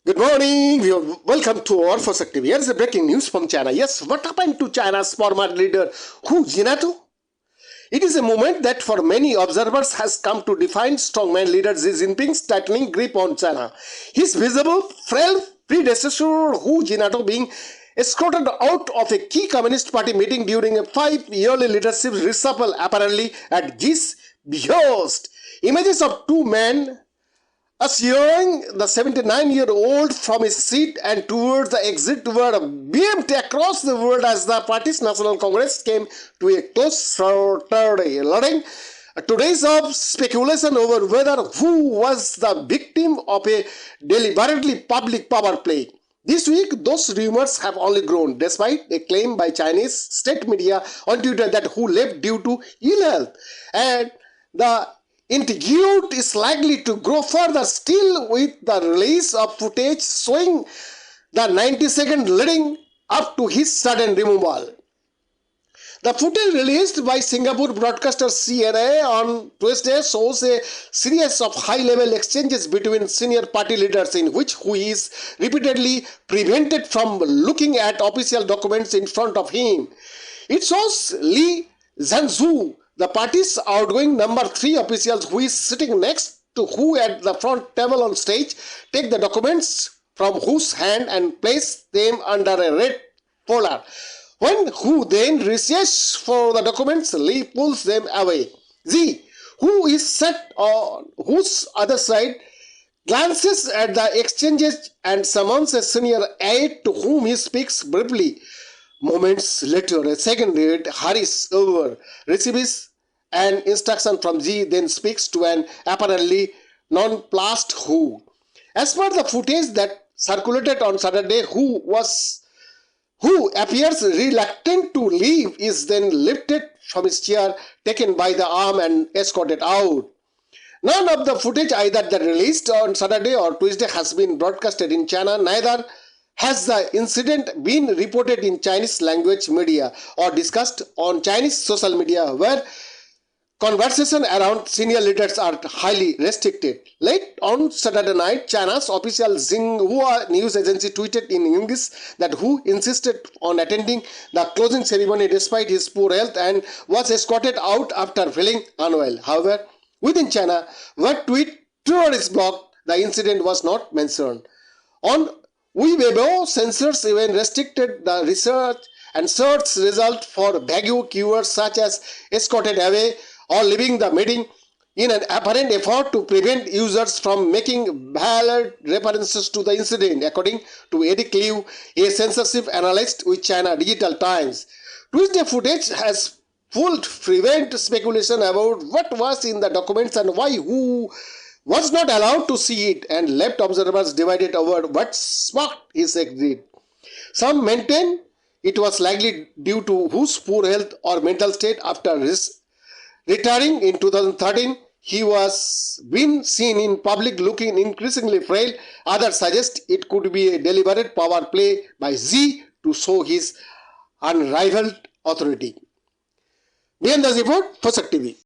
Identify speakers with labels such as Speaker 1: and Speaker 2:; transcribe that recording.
Speaker 1: Good morning. Welcome to our first activity. Here's the breaking news from China. Yes, what happened to China's former leader Hu Jintao? It is a moment that for many observers has come to define strongman leader Xi Jinping's tightening grip on China. His visible, frail predecessor Hu Jintao being escorted out of a key Communist Party meeting during a 5-yearly leadership reshuffle apparently at Xi's behest. Images of two men ushering the 79-year-old from his seat and towards the exit were beamed across the world as the party's National Congress came to a close learning. Today's of speculation over whether who was the victim of a deliberately public power play. This week, those rumors have only grown, despite a claim by Chinese state media on Twitter that Hu left due to ill health, and the intrigue is likely to grow further still with the release of footage showing the 90-second leading up to his sudden removal. The footage released by Singapore broadcaster CNA on Tuesday shows a series of high-level exchanges between senior party leaders in which Hu is repeatedly prevented from looking at official documents in front of him. It shows Li Zhanzhou, the party's outgoing number 3 officials who is sitting next to Hu at the front table on stage, take the documents from Hu's hand and place them under a red folder. When Hu then reaches for the documents, Li pulls them away. Xi, who is sat on Hu's other side, glances at the exchanges and summons a senior aide to whom he speaks briefly. Moments later, a second aide hurries over, receives an instruction from Xi, then speaks to an apparently nonplussed Hu. As per the footage that circulated on Saturday, Hu appears reluctant to leave, is then lifted from his chair, taken by the arm and escorted out. None of the footage either that released on Saturday or Tuesday has been broadcasted in China. Neither has the incident been reported in Chinese language media or discussed on Chinese social media, where conversation around senior leaders are highly restricted. Late on Saturday night, China's official Xinhua news agency tweeted in English that Hu insisted on attending the closing ceremony despite his poor health and was escorted out after feeling unwell. However, within China, where Twitter is blocked, the incident was not mentioned. On Weibo, censors even restricted the research and search result for vague keywords such as escorted away or leaving the meeting in an apparent effort to prevent users from making valid references to the incident, according to Eric Liu, a censorship analyst with China Digital Times. Tuesday footage has fueled prevent speculation about what was in the documents and why Hu was not allowed to see it, and left observers divided over what sparked his exit. Some maintain it was likely due to Hu's poor health or mental state after his retiring in 2013. He was been seen in public looking increasingly frail. Others suggest it could be a deliberate power play by Xi to show his unrivaled authority. Behind the report, First TV.